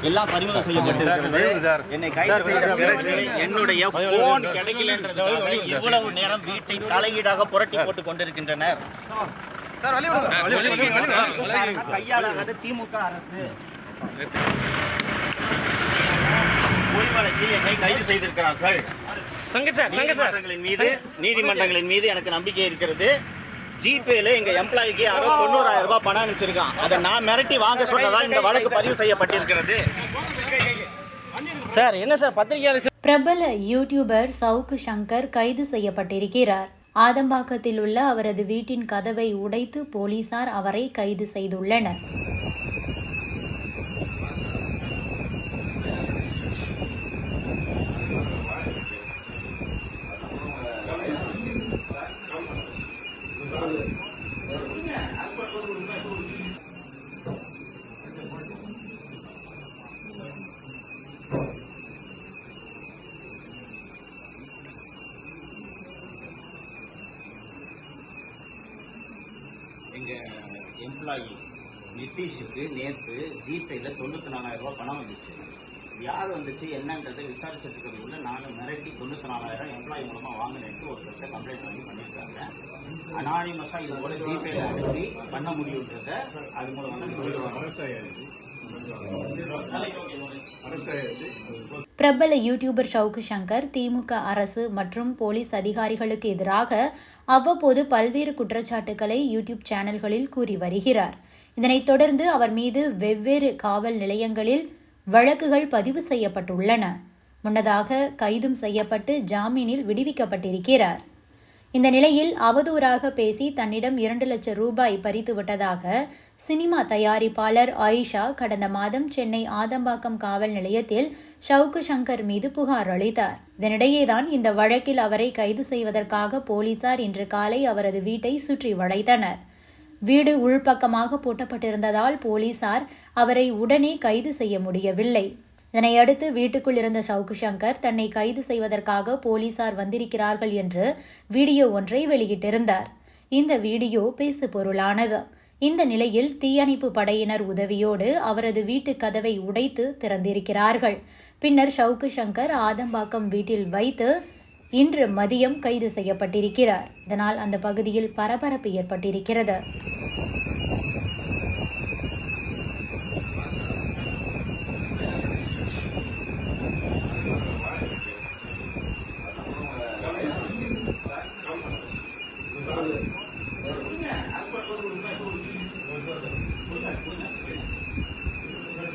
எல்லாம் பறிமுதல் செய்யப்பட்டிருக்கிறது. என்னை கைது செய்த பிறகு என்னுடைய போன் கிடைக்கலன்றதுக்காக இவ்வளவு நேரம் வீட்டை தலையீடாக புரட்டி போட்டுக் கொண்டிருக்கின்றனர். கையாளாத திமுக அரசு பொய் வழக்கில் என்னை கைது செய்திருக்கிறார்கள். நீதிமன்றங்களின் மீது எனக்கு நம்பிக்கை இருக்கிறது. ஜிபேல எங்க எம்ப்ளாய்க்கு யாரோ 90,000 ரூபாய் பணம் அனுப்பிச்சிருக்கான். அதை நான் மிரட்டி வாங்க சொன்னதால் இந்த வழக்கு பதிவு செய்யப்பட்டிருக்கிறது. சார் என்ன சார் பத்திரிகையாளர்? பிரபல யூடியூபர் சவுக்கு சங்கர் கைது செய்யப்பட்டிருக்கிறார். ஆதம்பாக்கத்தில் உள்ள அவரது வீட்டின் கதவை உடைத்து போலீசார் அவரை கைது செய்துள்ளனர். எங்க எம்ப்ளாயி நிதிஷுக்கு நேற்று ஜிபேல 94,000 ரூபாய் பணம் வந்துச்சு. யார் வந்துச்சு என்னன்றதை விசாரிச்சுட்டு இருக்கிறதுக்குள்ள நாங்கள் மிரட்டி 94,000 எம்ப்ளாயி மூலமா வாங்கினேன்ட்டு ஒரு பிரச்சனை கம்ப்ளைண்ட் பண்ணியிருக்காங்க. அனானிமஸா இது போல ஜிபேல அனுப்பி பண்ண முடியுன்றத அது மூலமாக பிரபல யூடியூபர் சவுக்கு சங்கர் திமுக அரசு மற்றும் போலீஸ் அதிகாரிகளுக்கு எதிராக அவ்வப்போது பல்வேறு குற்றச்சாட்டுகளை யூடியூப் சேனல்களில் கூறி வருகிறார். இதனைத் தொடர்ந்து அவர் மீது வெவ்வேறு காவல் நிலையங்களில் வழக்குகள் பதிவு செய்யப்பட்டுள்ளன. முன்னதாக கைதும் செய்யப்பட்டு ஜாமீனில் விடுவிக்கப்பட்டிருக்கிறார். இந்த நிலையில் அவதூறாக பேசி தன்னிடம் 2 லட்சம் ரூபாய் பறித்துவிட்டதாக சினிமா தயாரிப்பாளர் ஆயிஷா கடந்த மாதம் சென்னை ஆதம்பாக்கம் காவல் நிலையத்தில் சவுக்கு சங்கர் மீது புகார் அளித்தார். இதனிடையேதான் இந்த வழக்கில் அவரை கைது செய்வதற்காக போலீசார் இன்று காலை அவரது வீட்டை சுற்றி வளைத்தனர். வீடு உள்பக்கமாக பூட்டப்பட்டிருந்ததால் போலீசார் அவரை உடனே கைது செய்ய முடியவில்லை. இதனையடுத்து வீட்டுக்குள் இருந்த சவுக்கு சங்கர் தன்னை கைது செய்வதற்காக போலீசார் வந்திருக்கிறார்கள் என்று வீடியோ ஒன்றை வெளியிட்டிருந்தார். இந்த வீடியோ பேசு பொருளானது. இந்த நிலையில் தீயணைப்பு படையினர் உதவியோடு அவரது வீட்டு கதவை உடைத்து திறந்திருக்கிறார்கள். பின்னர் சவுக்கு சங்கர் ஆதம்பாக்கம் வீட்டில் வைத்து இன்று மதியம் கைது செய்யப்பட்டிருக்கிறார். இதனால் அந்த பகுதியில் பரபரப்பு ஏற்பட்டிருக்கிறது.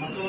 மற்ற